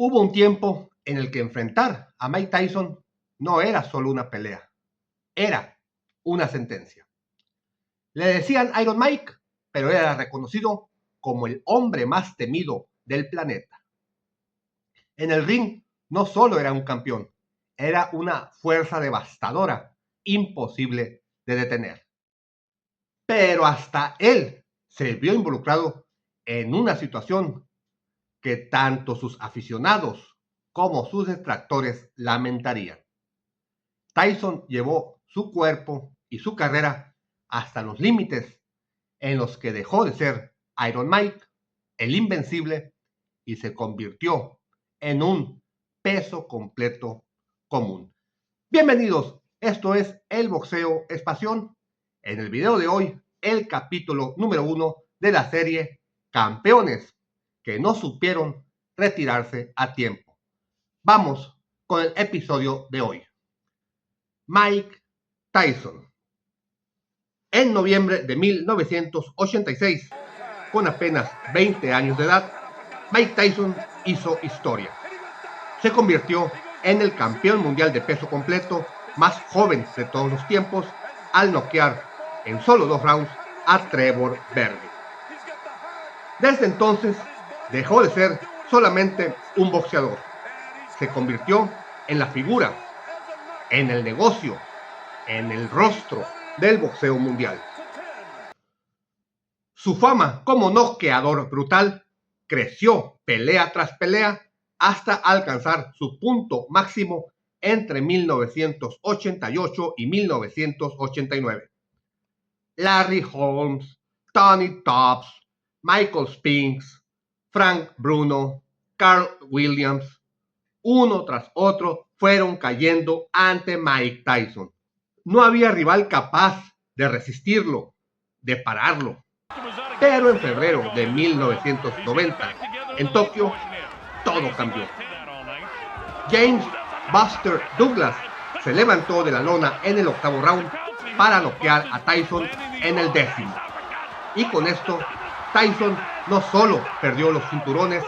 Hubo un tiempo en el que enfrentar a Mike Tyson no era solo una pelea, era una sentencia. Le decían Iron Mike, pero era reconocido como el hombre más temido del planeta. En el ring no solo era un campeón, era una fuerza devastadora, imposible de detener. Pero hasta él se vio involucrado en una situación que tanto sus aficionados como sus detractores lamentarían. Tyson llevó su cuerpo y su carrera hasta los límites en los que dejó de ser Iron Mike, el invencible, y se convirtió en un peso completo común. Bienvenidos, esto es El Boxeo es Pasión. En el video de hoy, el capítulo número 1 de la serie Campeones que no supieron retirarse a tiempo. Vamos con el episodio de hoy. Mike Tyson. En noviembre de 1986, con apenas 20 años de edad, Mike Tyson hizo historia. Se convirtió en el campeón mundial de peso completo más joven de todos los tiempos al noquear en solo 2 rounds a Trevor Berbick. Desde entonces dejó de ser solamente un boxeador. Se convirtió en la figura, en el negocio, en el rostro del boxeo mundial. Su fama como noqueador brutal creció pelea tras pelea hasta alcanzar su punto máximo entre 1988 y 1989. Larry Holmes, Tony Tops, Michael Spinks, Frank Bruno, Carl Williams, uno tras otro fueron cayendo ante Mike Tyson. No había rival capaz de resistirlo, de pararlo. Pero en febrero de 1990, en Tokio, todo cambió. James Buster Douglas se levantó de la lona en el 8º round para noquear a Tyson en el 10º. Y con esto, Tyson no solo perdió los cinturones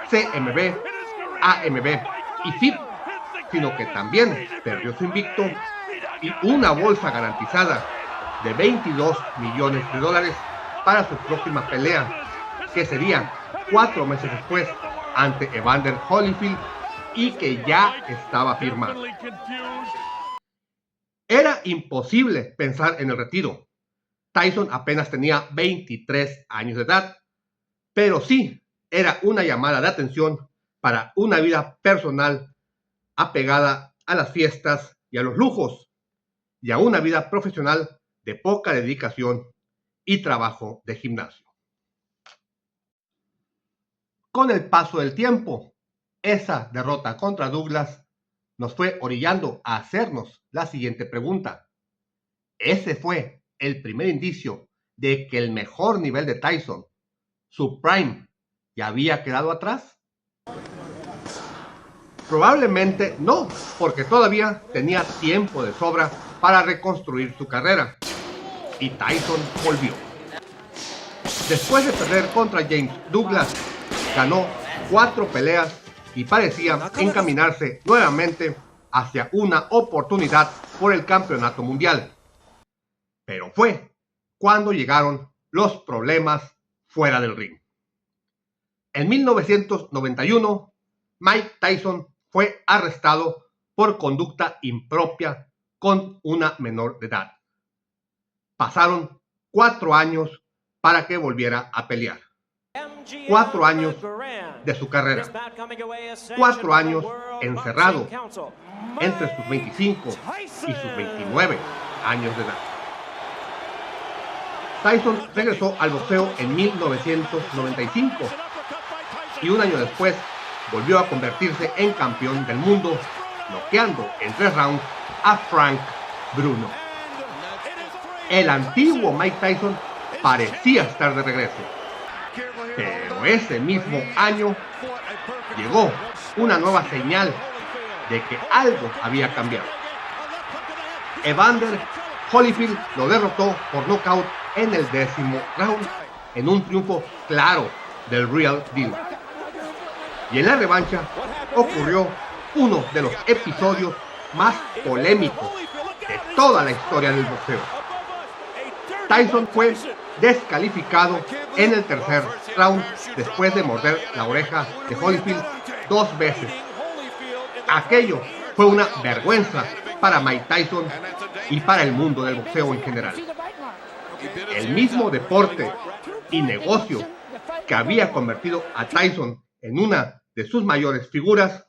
CMB, AMB y FIP, sino que también perdió su invicto y una bolsa garantizada de $22 millones para su próxima pelea, que sería 4 meses después ante Evander Holyfield y que ya estaba firmado. Era imposible pensar en el retiro. Tyson apenas tenía 23 años de edad, pero sí era una llamada de atención para una vida personal apegada a las fiestas y a los lujos, y a una vida profesional de poca dedicación y trabajo de gimnasio. Con el paso del tiempo, esa derrota contra Douglas nos fue orillando a hacernos la siguiente pregunta. ¿Ese fue el primer indicio de que el mejor nivel de Tyson, su prime, ya había quedado atrás? Probablemente no, porque todavía tenía tiempo de sobra para reconstruir su carrera. Y Tyson volvió. Después de perder contra James Douglas, ganó 4 peleas y parecía encaminarse nuevamente hacia una oportunidad por el campeonato mundial. Pero fue cuando llegaron los problemas fuera del ring. En 1991, Mike Tyson fue arrestado por conducta impropia con una menor de edad. Pasaron 4 años para que volviera a pelear. 4 años de su carrera. 4 años encerrado entre sus 25 y sus 29 años de edad. Tyson regresó al boxeo en 1995 y un año después volvió a convertirse en campeón del mundo, noqueando en 3 rounds a Frank Bruno. El antiguo Mike Tyson parecía estar de regreso, pero ese mismo año llegó una nueva señal de que algo había cambiado. Evander Holyfield lo derrotó por nocaut en el 10º round en un triunfo claro del Real Deal. Y en la revancha, ocurrió uno de los episodios más polémicos de toda la historia del boxeo. Tyson fue descalificado en el tercer round después de morder la oreja de Holyfield 2 veces. Aquello fue una vergüenza para Mike Tyson y para el mundo del boxeo en general. El mismo deporte y negocio que había convertido a Tyson en una de sus mayores figuras,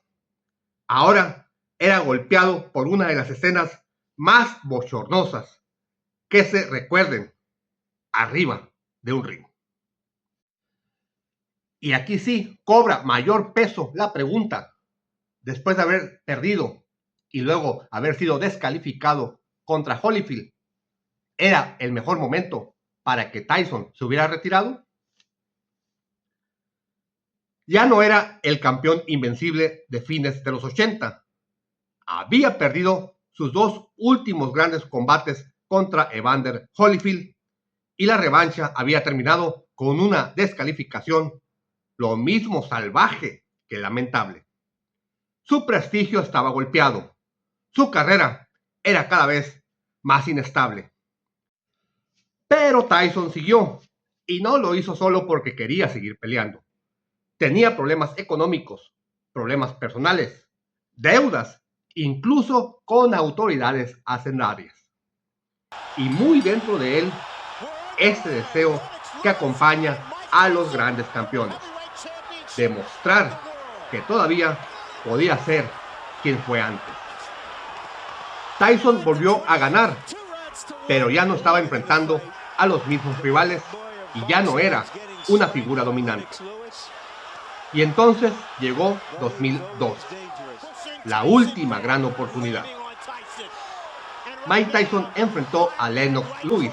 ahora era golpeado por una de las escenas más bochornosas que se recuerden arriba de un ring. Y aquí sí cobra mayor peso la pregunta. Después de haber perdido y luego haber sido descalificado contra Holyfield, ¿era el mejor momento para que Tyson se hubiera retirado? Ya no era el campeón invencible de fines de los 80. Había perdido sus 2 últimos grandes combates contra Evander Holyfield y la revancha había terminado con una descalificación lo mismo salvaje que lamentable. Su prestigio estaba golpeado. Su carrera era cada vez más inestable. Pero Tyson siguió, y no lo hizo solo porque quería seguir peleando. Tenía problemas económicos, problemas personales, deudas, incluso con autoridades hacendarias. Y muy dentro de él, ese deseo que acompaña a los grandes campeones. Demostrar que todavía podía ser quien fue antes. Tyson volvió a ganar, pero ya no estaba enfrentando a los mismos rivales y ya no era una figura dominante. Y entonces llegó 2002, la última gran oportunidad. Mike Tyson enfrentó a Lennox Lewis,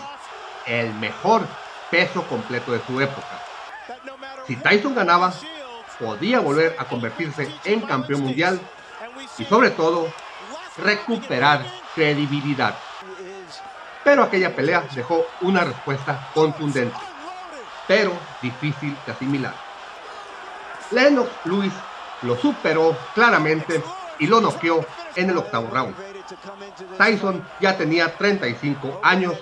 el mejor peso completo de su época. Si Tyson ganaba, podía volver a convertirse en campeón mundial y sobre todo recuperar credibilidad. Pero aquella pelea dejó una respuesta contundente, pero difícil de asimilar. Lennox Lewis lo superó claramente y lo noqueó en el 8º round. Tyson ya tenía 35 años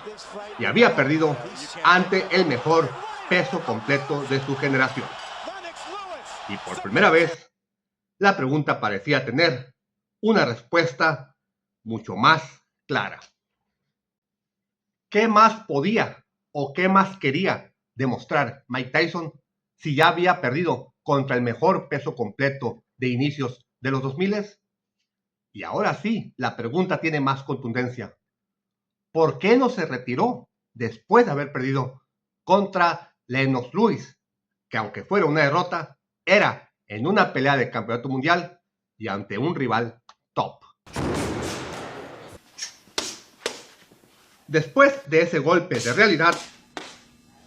y había perdido ante el mejor peso completo de su generación. Y por primera vez, la pregunta parecía tener una respuesta mucho más clara. ¿Qué más podía o qué más quería demostrar Mike Tyson si ya había perdido contra el mejor peso completo de inicios de los 2000? Y ahora sí, la pregunta tiene más contundencia. ¿Por qué no se retiró después de haber perdido contra Lennox Lewis, que aunque fuera una derrota, era en una pelea de campeonato mundial y ante un rival top? Después de ese golpe de realidad,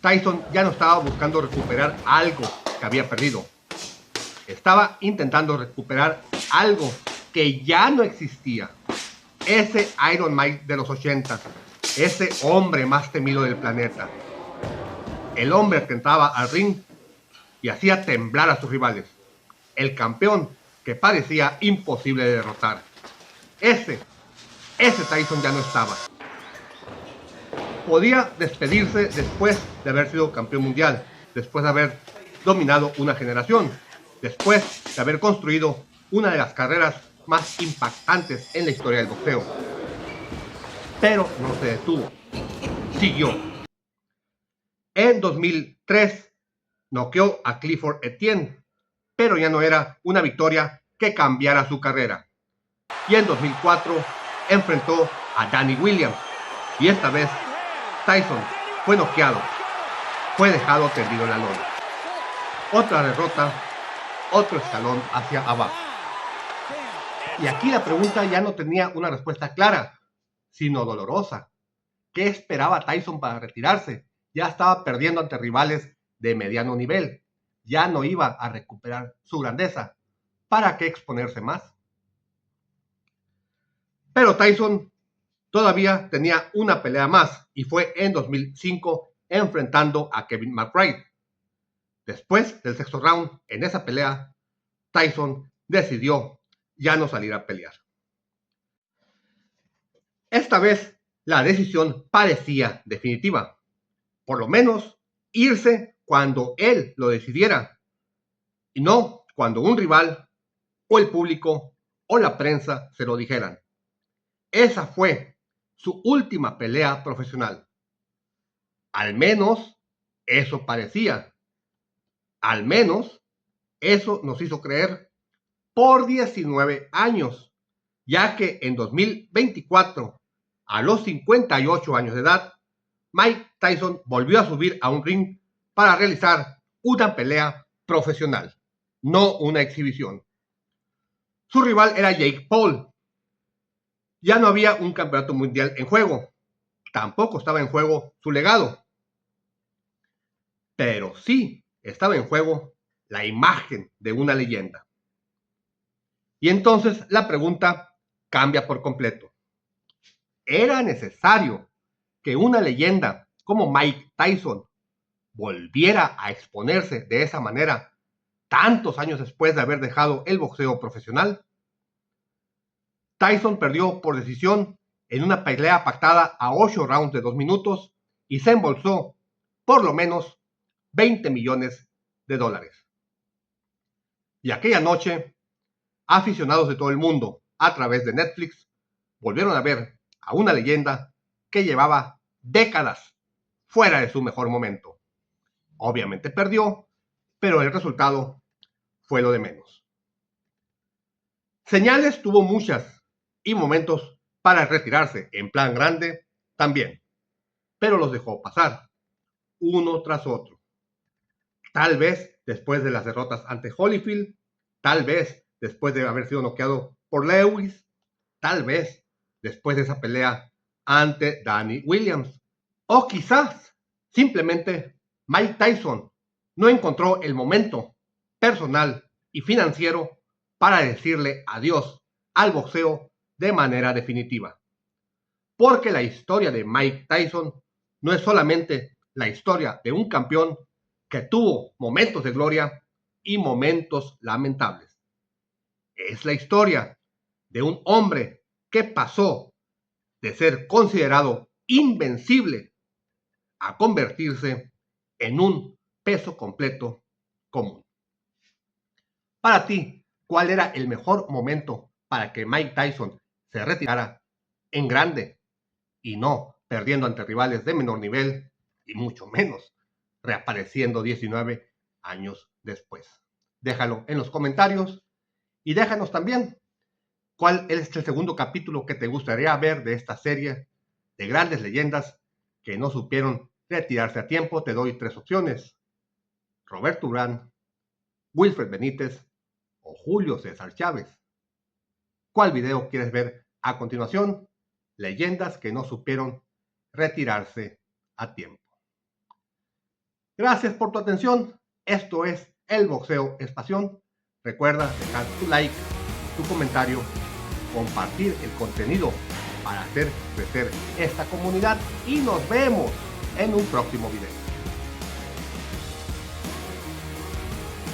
Tyson ya no estaba buscando recuperar algo que había perdido. Estaba intentando recuperar algo que ya no existía. Ese Iron Mike de los 80, ese hombre más temido del planeta. El hombre que entraba al ring y hacía temblar a sus rivales. El campeón que parecía imposible de derrotar. Ese Tyson ya no estaba. Podía despedirse después de haber sido campeón mundial, después de haber dominado una generación, después de haber construido una de las carreras más impactantes en la historia del boxeo. Pero no se detuvo, siguió. En 2003 noqueó a Clifford Etienne, pero ya no era una victoria que cambiara su carrera. Y en 2004 enfrentó a Danny Williams, y esta vez Tyson fue noqueado, fue dejado tendido en la lona. Otra derrota, otro escalón hacia abajo. Y aquí la pregunta ya no tenía una respuesta clara, sino dolorosa. ¿Qué esperaba Tyson para retirarse? Ya estaba perdiendo ante rivales de mediano nivel. Ya no iba a recuperar su grandeza. ¿Para qué exponerse más? Pero Tyson todavía tenía una pelea más y fue en 2005 enfrentando a Kevin McBride. Después del 6º round, en esa pelea, Tyson decidió ya no salir a pelear. Esta vez la decisión parecía definitiva, por lo menos irse cuando él lo decidiera, y no cuando un rival o el público o la prensa se lo dijeran. Esa fue su última pelea profesional. Al menos eso parecía. Al menos eso nos hizo creer por 19 años, ya que en 2024, a los 58 años de edad, Mike Tyson volvió a subir a un ring para realizar una pelea profesional, no una exhibición. Su rival era Jake Paul. Ya no había un campeonato mundial en juego, tampoco estaba en juego su legado, pero sí estaba en juego la imagen de una leyenda. Y entonces la pregunta cambia por completo. ¿Era necesario que una leyenda como Mike Tyson volviera a exponerse de esa manera tantos años después de haber dejado el boxeo profesional? Tyson perdió por decisión en una pelea pactada a 8 rounds de 2 minutos y se embolsó por lo menos $20 millones. Y aquella noche, aficionados de todo el mundo a través de Netflix volvieron a ver a una leyenda que llevaba décadas fuera de su mejor momento. Obviamente perdió, pero el resultado fue lo de menos. Señales tuvo muchas y momentos para retirarse en plan grande también, pero los dejó pasar uno tras otro. Tal vez después de las derrotas ante Holyfield, tal vez después de haber sido noqueado por Lewis, tal vez después de esa pelea ante Danny Williams, o quizás simplemente Mike Tyson no encontró el momento personal y financiero para decirle adiós al boxeo de manera definitiva. Porque la historia de Mike Tyson no es solamente la historia de un campeón que tuvo momentos de gloria y momentos lamentables. Es la historia de un hombre que pasó de ser considerado invencible a convertirse en un peso completo común. Para ti, ¿cuál era el mejor momento para que Mike Tyson se retirara en grande y no perdiendo ante rivales de menor nivel y mucho menos reapareciendo 19 años después? Déjalo en los comentarios y déjanos también cuál es el segundo capítulo que te gustaría ver de esta serie de grandes leyendas que no supieron retirarse a tiempo. Te doy 3 opciones: Roberto Urán, Wilfred Benítez o Julio César Chávez. ¿Cuál video quieres ver a continuación? Leyendas que no supieron retirarse a tiempo. Gracias por tu atención. Esto es El Boxeo es Pasión. Recuerda dejar tu like, tu comentario, compartir el contenido para hacer crecer esta comunidad y nos vemos en un próximo video.